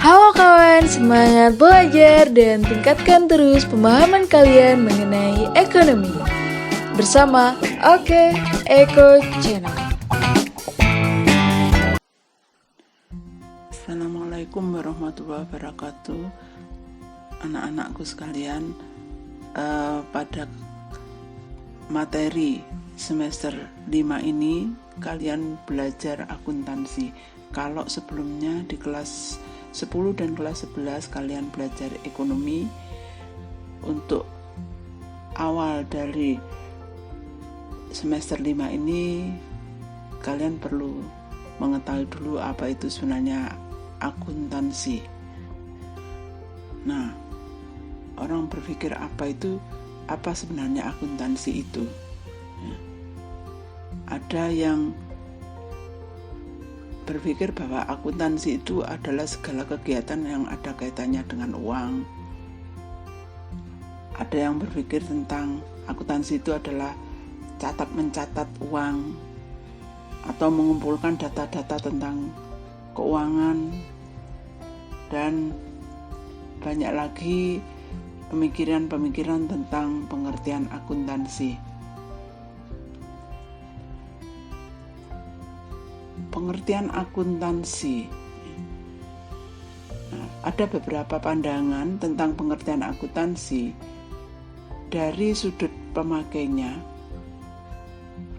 Halo kawan, semangat belajar dan tingkatkan terus pemahaman kalian mengenai ekonomi. Bersama Oke Eko Channel. Assalamualaikum warahmatullahi wabarakatuh. Anak-anakku sekalian, pada materi semester 5 ini kalian belajar akuntansi. Kalau sebelumnya di kelas 10 dan kelas 11 kalian belajar ekonomi, untuk awal dari semester 5 ini kalian perlu mengetahui dulu apa itu sebenarnya akuntansi. Nah, orang berpikir apa sebenarnya akuntansi itu? Ada yang berpikir bahwa akuntansi itu adalah segala kegiatan yang ada kaitannya dengan uang. Ada yang berpikir tentang akuntansi itu adalah mencatat uang atau mengumpulkan data-data tentang keuangan, dan banyak lagi pemikiran-pemikiran tentang pengertian akuntansi. Pengertian akuntansi. Ada beberapa pandangan tentang pengertian akuntansi dari sudut pemakainya.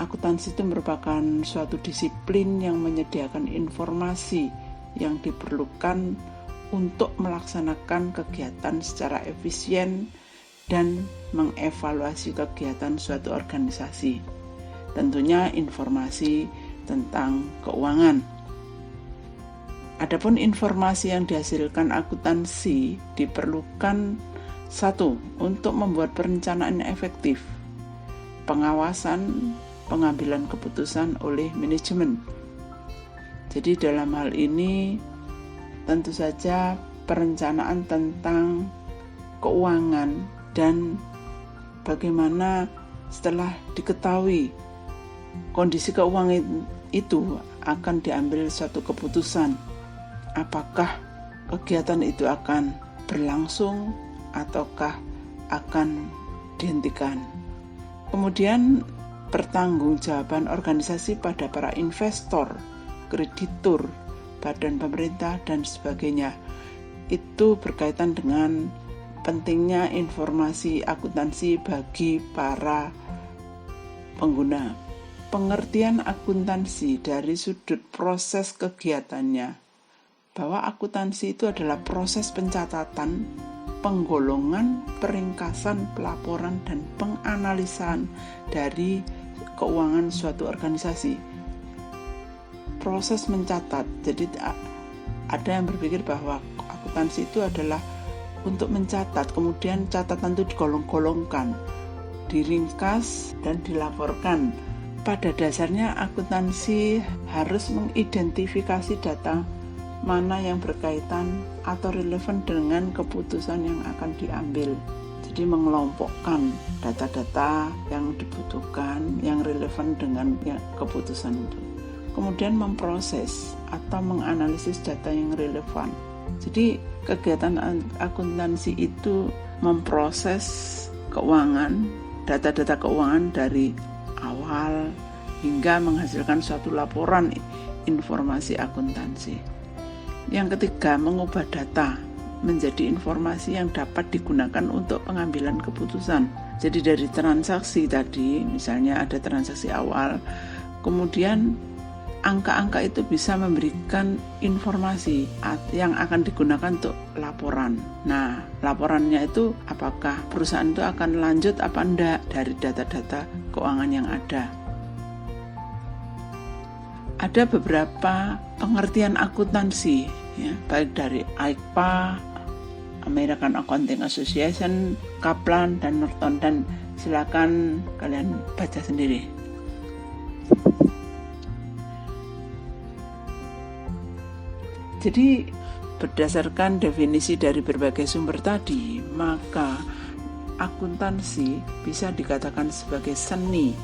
Akuntansi itu merupakan suatu disiplin yang menyediakan informasi yang diperlukan untuk melaksanakan kegiatan secara efisien dan mengevaluasi kegiatan suatu organisasi. Tentunya informasi tentang keuangan. Adapun informasi yang dihasilkan akuntansi diperlukan: 1. Untuk membuat perencanaan efektif, pengawasan, pengambilan keputusan oleh manajemen. Jadi dalam hal ini tentu saja perencanaan tentang keuangan dan bagaimana setelah diketahui kondisi keuangan itu akan diambil suatu keputusan, apakah kegiatan itu akan berlangsung ataukah akan dihentikan. Kemudian pertanggungjawaban organisasi pada para investor, kreditur, badan pemerintah dan sebagainya. Itu berkaitan dengan pentingnya informasi akuntansi bagi para pengguna. Pengertian akuntansi dari sudut proses kegiatannya, bahwa akuntansi itu adalah proses pencatatan, penggolongan, peringkasan, pelaporan, dan penganalisaan dari keuangan suatu organisasi. Proses mencatat, jadi ada yang berpikir bahwa akuntansi itu adalah untuk mencatat, kemudian catatan itu digolong-golongkan, diringkas, dan dilaporkan. Pada dasarnya akuntansi harus mengidentifikasi data mana yang berkaitan atau relevan dengan keputusan yang akan diambil. Jadi mengelompokkan data-data yang dibutuhkan, yang relevan dengan keputusan itu. Kemudian memproses atau menganalisis data yang relevan. Jadi kegiatan akuntansi itu memproses keuangan, data-data keuangan dari awal hingga menghasilkan suatu laporan informasi akuntansi. Yang ketiga, mengubah data menjadi informasi yang dapat digunakan untuk pengambilan keputusan. Jadi dari transaksi tadi, misalnya ada transaksi awal, kemudian angka-angka itu bisa memberikan informasi yang akan digunakan untuk laporan. Nah, laporannya itu apakah perusahaan itu akan lanjut apa enggak dari data-data keuangan yang ada. Ada beberapa pengertian akuntansi, ya, baik dari AICPA, American Accounting Association, Kaplan, dan Norton, dan silakan kalian baca sendiri. Jadi berdasarkan definisi dari berbagai sumber tadi, maka akuntansi bisa dikatakan sebagai seni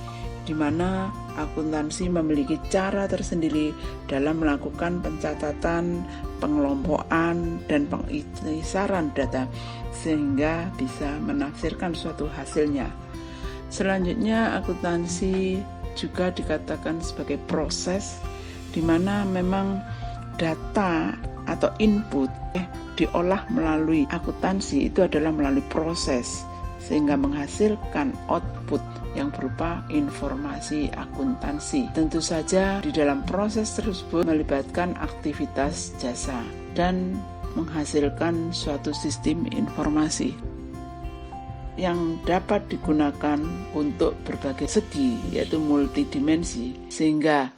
di mana akuntansi memiliki cara tersendiri dalam melakukan pencatatan, pengelompokan, dan pengisaran data sehingga bisa menafsirkan suatu hasilnya. Selanjutnya, akuntansi juga dikatakan sebagai proses di mana memang data atau input diolah melalui akuntansi itu adalah melalui proses sehingga menghasilkan output yang berupa informasi akuntansi. Tentu saja di dalam proses tersebut melibatkan aktivitas jasa dan menghasilkan suatu sistem informasi yang dapat digunakan untuk berbagai segi, yaitu multidimensi, sehingga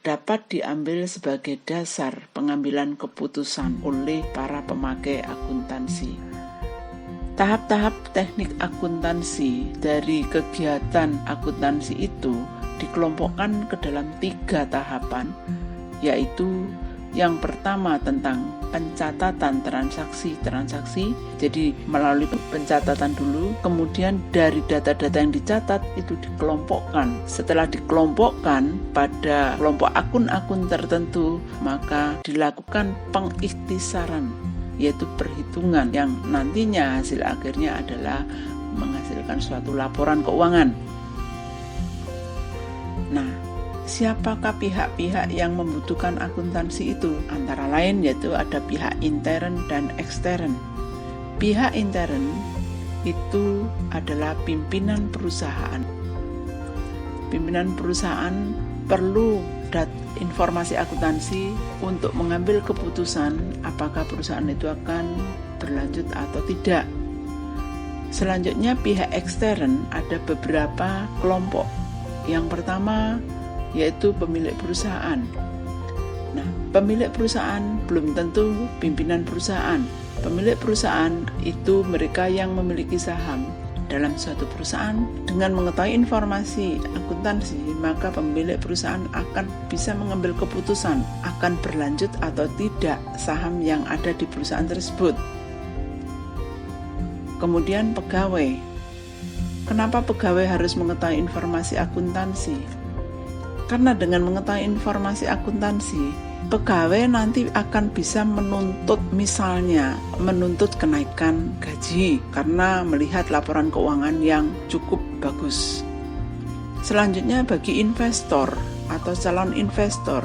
dapat diambil sebagai dasar pengambilan keputusan oleh para pemakai akuntansi. Tahap-tahap teknik akuntansi dari kegiatan akuntansi itu dikelompokkan ke dalam 3 tahapan, yaitu yang pertama tentang pencatatan transaksi-transaksi, jadi melalui pencatatan dulu, kemudian dari data-data yang dicatat itu dikelompokkan. Setelah dikelompokkan pada kelompok akun-akun tertentu, maka dilakukan pengikhtisaran, yaitu perhitungan yang nantinya hasil akhirnya adalah menghasilkan suatu laporan keuangan. Nah, siapakah pihak-pihak yang membutuhkan akuntansi itu? Antara lain yaitu ada pihak intern dan ekstern. Pihak intern itu adalah pimpinan perusahaan. Pimpinan perusahaan perlu informasi akuntansi untuk mengambil keputusan apakah perusahaan itu akan berlanjut atau tidak. Selanjutnya pihak ekstern ada beberapa kelompok. Yang pertama yaitu pemilik perusahaan. Nah, pemilik perusahaan belum tentu pimpinan perusahaan. Pemilik perusahaan itu mereka yang memiliki saham dalam suatu perusahaan. Dengan mengetahui informasi akuntansi, maka pemilik perusahaan akan bisa mengambil keputusan akan berlanjut atau tidak saham yang ada di perusahaan tersebut. Kemudian pegawai. Kenapa pegawai harus mengetahui informasi akuntansi? Karena dengan mengetahui informasi akuntansi, pegawai nanti akan bisa menuntut kenaikan gaji karena melihat laporan keuangan yang cukup bagus. Selanjutnya bagi investor atau calon investor.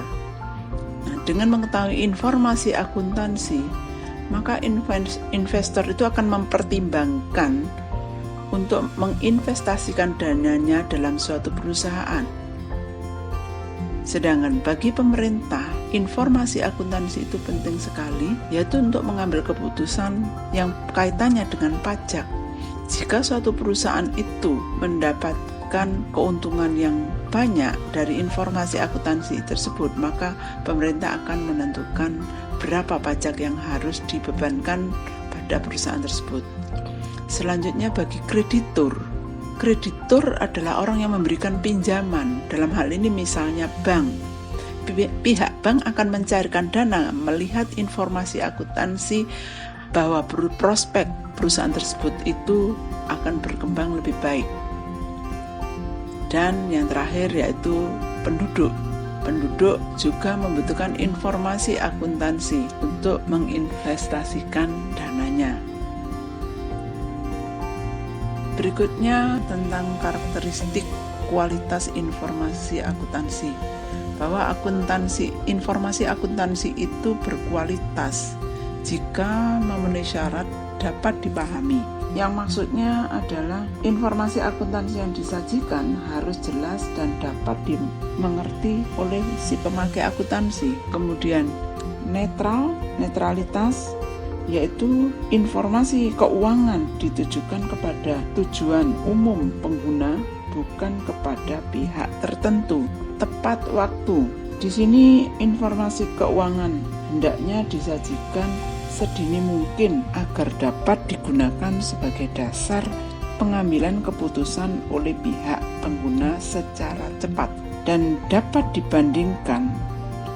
Nah, dengan mengetahui informasi akuntansi, maka investor itu akan mempertimbangkan untuk menginvestasikan dananya dalam suatu perusahaan. Sedangkan bagi pemerintah, informasi akuntansi itu penting sekali, yaitu untuk mengambil keputusan yang kaitannya dengan pajak. Jika suatu perusahaan itu mendapatkan keuntungan yang banyak dari informasi akuntansi tersebut, maka pemerintah akan menentukan berapa pajak yang harus dibebankan pada perusahaan tersebut. Selanjutnya bagi kreditur. Kreditur adalah orang yang memberikan pinjaman. Dalam hal ini misalnya bank. Pihak bank akan mencairkan dana melihat informasi akuntansi bahwa prospek perusahaan tersebut itu akan berkembang lebih baik. Dan yang terakhir yaitu penduduk. Penduduk juga membutuhkan informasi akuntansi untuk menginvestasikan dananya. Berikutnya tentang karakteristik kualitas informasi akuntansi. Bahwa informasi akuntansi itu berkualitas jika memenuhi syarat dapat dipahami. Yang maksudnya adalah informasi akuntansi yang disajikan harus jelas dan dapat dimengerti oleh si pemakai akuntansi. Kemudian netralitas, yaitu informasi keuangan ditujukan kepada tujuan umum pengguna, bukan kepada pihak tertentu. Tepat waktu. Di sini informasi keuangan hendaknya disajikan sedini mungkin agar dapat digunakan sebagai dasar pengambilan keputusan oleh pihak pengguna secara cepat dan dapat dibandingkan.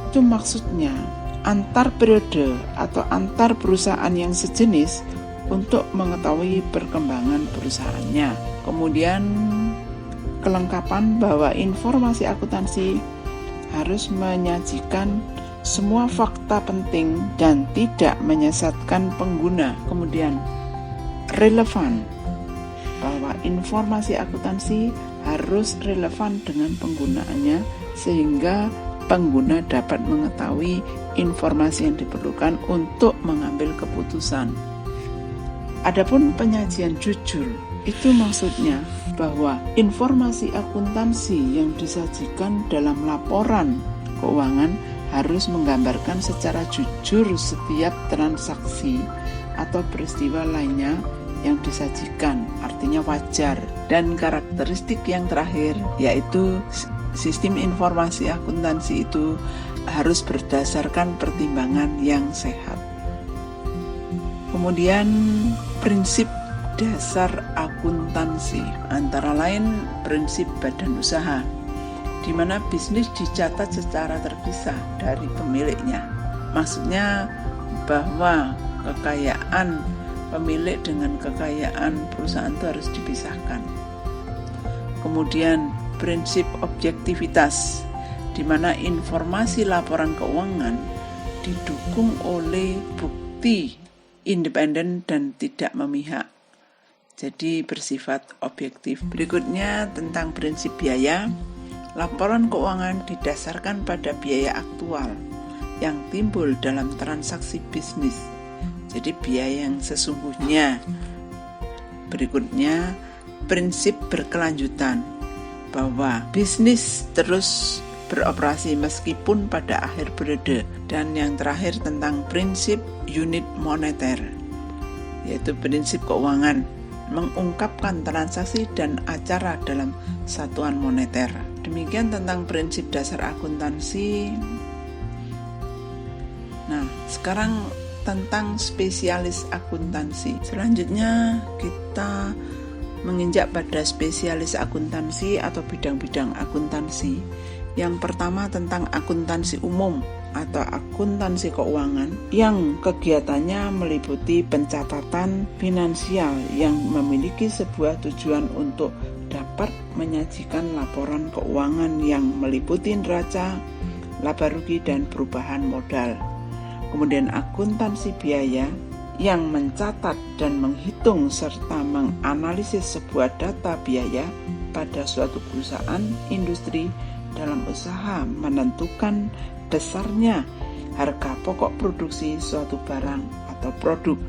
Itu maksudnya antar periode atau antar perusahaan yang sejenis untuk mengetahui perkembangan perusahaannya. Kemudian kelengkapan bahwa informasi akuntansi harus menyajikan semua fakta penting dan tidak menyesatkan pengguna. Kemudian relevan, bahwa informasi akuntansi harus relevan dengan penggunaannya sehingga pengguna dapat mengetahui informasi yang diperlukan untuk mengambil keputusan. Adapun penyajian jujur, itu maksudnya bahwa informasi akuntansi yang disajikan dalam laporan keuangan harus menggambarkan secara jujur setiap transaksi atau peristiwa lainnya yang disajikan, artinya wajar. Dan karakteristik yang terakhir yaitu sistem informasi akuntansi itu harus berdasarkan pertimbangan yang sehat. Kemudian prinsip dasar akuntansi antara lain prinsip badan usaha, di mana bisnis dicatat secara terpisah dari pemiliknya. Maksudnya bahwa kekayaan pemilik dengan kekayaan perusahaan itu harus dipisahkan. Kemudian prinsip objektivitas, di mana informasi laporan keuangan didukung oleh bukti independen dan tidak memihak, jadi bersifat objektif. Berikutnya tentang prinsip biaya. Laporan keuangan didasarkan pada biaya aktual yang timbul dalam transaksi bisnis, jadi biaya yang sesungguhnya. Berikutnya prinsip berkelanjutan, bahwa bisnis terus beroperasi meskipun pada akhir periode. Dan yang terakhir tentang prinsip unit moneter, yaitu prinsip keuangan mengungkapkan transaksi dan acara dalam satuan moneter. Demikian tentang prinsip dasar akuntansi. Nah, sekarang tentang spesialis akuntansi. Selanjutnya kita menginjak pada spesialis akuntansi atau bidang-bidang akuntansi. Yang pertama tentang akuntansi umum atau akuntansi keuangan yang kegiatannya meliputi pencatatan finansial yang memiliki sebuah tujuan untuk dapat menyajikan laporan keuangan yang meliputi neraca, laba rugi, dan perubahan modal. Kemudian akuntansi biaya yang mencatat dan menghitung serta menganalisis sebuah data biaya pada suatu perusahaan industri dalam usaha menentukan besarnya harga pokok produksi suatu barang atau produk.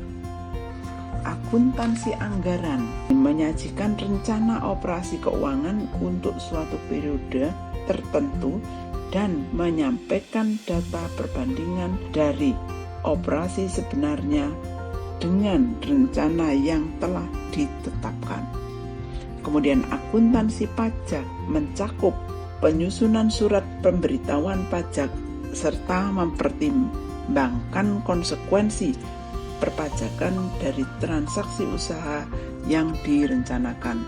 Akuntansi anggaran menyajikan rencana operasi keuangan untuk suatu periode tertentu dan menyampaikan data perbandingan dari operasi sebenarnya dengan rencana yang telah ditetapkan. Kemudian akuntansi pajak mencakup penyusunan surat pemberitahuan pajak serta mempertimbangkan konsekuensi perpajakan dari transaksi usaha yang direncanakan.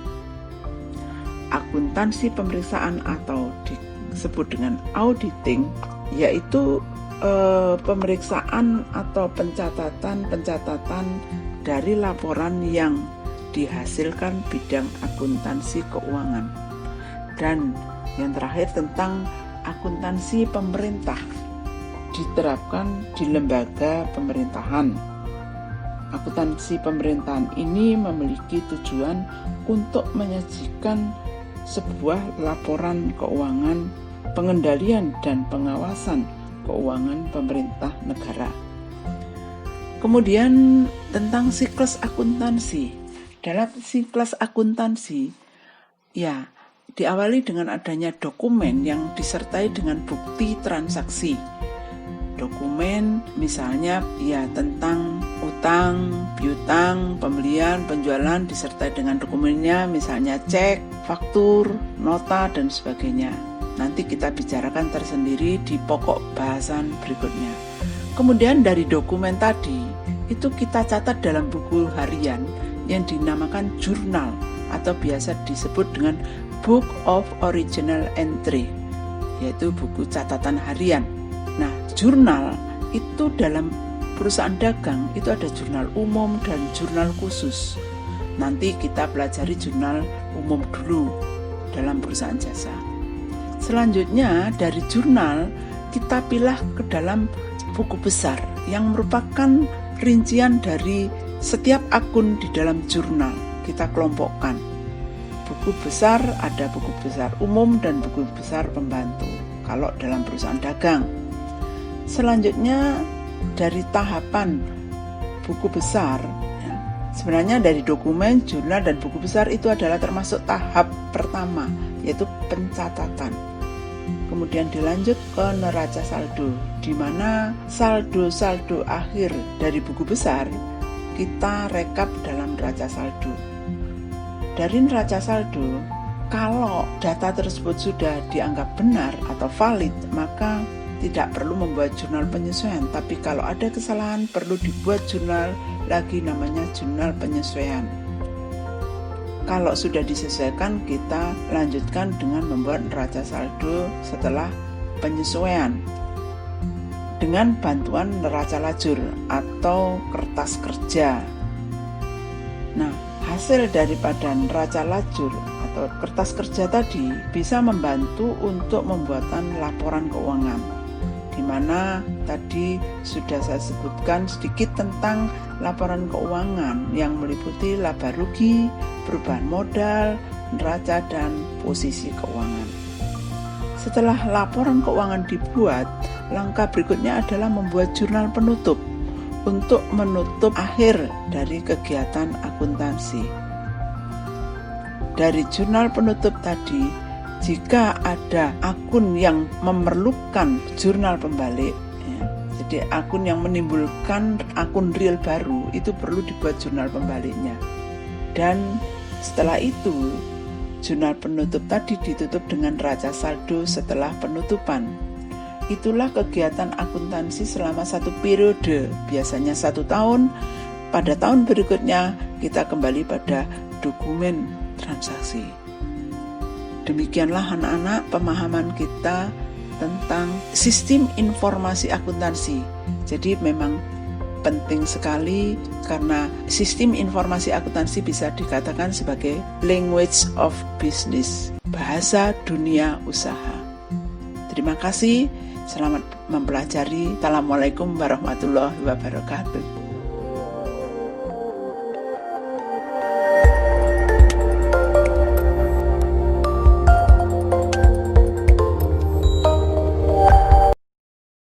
Akuntansi pemeriksaan atau disebut dengan auditing, yaitu pemeriksaan atau pencatatan dari laporan yang dihasilkan bidang akuntansi keuangan. Dan yang terakhir tentang akuntansi pemerintah, diterapkan di lembaga pemerintahan. Akuntansi pemerintahan ini memiliki tujuan untuk menyajikan sebuah laporan keuangan, pengendalian dan pengawasan keuangan pemerintah negara. Kemudian tentang siklus akuntansi. Dalam siklus akuntansi, diawali dengan adanya dokumen yang disertai dengan bukti transaksi. Dokumen misalnya tentang utang, piutang, pembelian, penjualan disertai dengan dokumennya, misalnya cek, faktur, nota, dan sebagainya. Nanti kita bicarakan tersendiri di pokok bahasan berikutnya. Kemudian dari dokumen tadi, itu kita catat dalam buku harian yang dinamakan jurnal atau biasa disebut dengan Book of Original Entry, yaitu buku catatan harian. Nah, jurnal itu dalam perusahaan dagang itu ada jurnal umum dan jurnal khusus. Nanti kita pelajari jurnal umum dulu. dalam perusahaan jasa. Selanjutnya dari jurnal kita pilah ke dalam buku besar yang merupakan rincian dari setiap akun di dalam jurnal. Kita kelompokkan. Buku besar ada buku besar umum dan buku besar pembantu kalau dalam perusahaan dagang. Selanjutnya dari tahapan buku besar, sebenarnya dari dokumen, jurnal, dan buku besar itu adalah termasuk tahap pertama, yaitu pencatatan. Kemudian dilanjut ke neraca saldo, di mana saldo-saldo akhir dari buku besar kita rekap dalam neraca saldo. Dari neraca saldo, kalau data tersebut sudah dianggap benar atau valid, maka tidak perlu membuat jurnal penyesuaian. Tapi kalau ada kesalahan, perlu dibuat jurnal lagi, namanya jurnal penyesuaian. Kalau sudah disesuaikan, kita lanjutkan dengan membuat neraca saldo setelah penyesuaian dengan bantuan neraca lajur atau kertas kerja. Nah, hasil daripada neraca lajur atau kertas kerja tadi bisa membantu untuk pembuatan laporan keuangan, di mana tadi sudah saya sebutkan sedikit tentang laporan keuangan yang meliputi laba rugi, perubahan modal, neraca, dan posisi keuangan. Setelah laporan keuangan dibuat, langkah berikutnya adalah membuat jurnal penutup untuk menutup akhir dari kegiatan akuntansi. Dari jurnal penutup tadi, jika ada akun yang memerlukan jurnal pembalik, jadi akun yang menimbulkan akun real baru, itu perlu dibuat jurnal pembaliknya. Dan setelah itu, jurnal penutup tadi ditutup dengan neraca saldo setelah penutupan. Itulah kegiatan akuntansi selama satu periode, biasanya 1 tahun. Pada tahun berikutnya kita kembali pada dokumen transaksi. Demikianlah anak-anak pemahaman kita tentang sistem informasi akuntansi. Jadi memang penting sekali karena sistem informasi akuntansi bisa dikatakan sebagai language of business, bahasa dunia usaha. Terima kasih, selamat mempelajari. Assalamualaikum warahmatullahi wabarakatuh.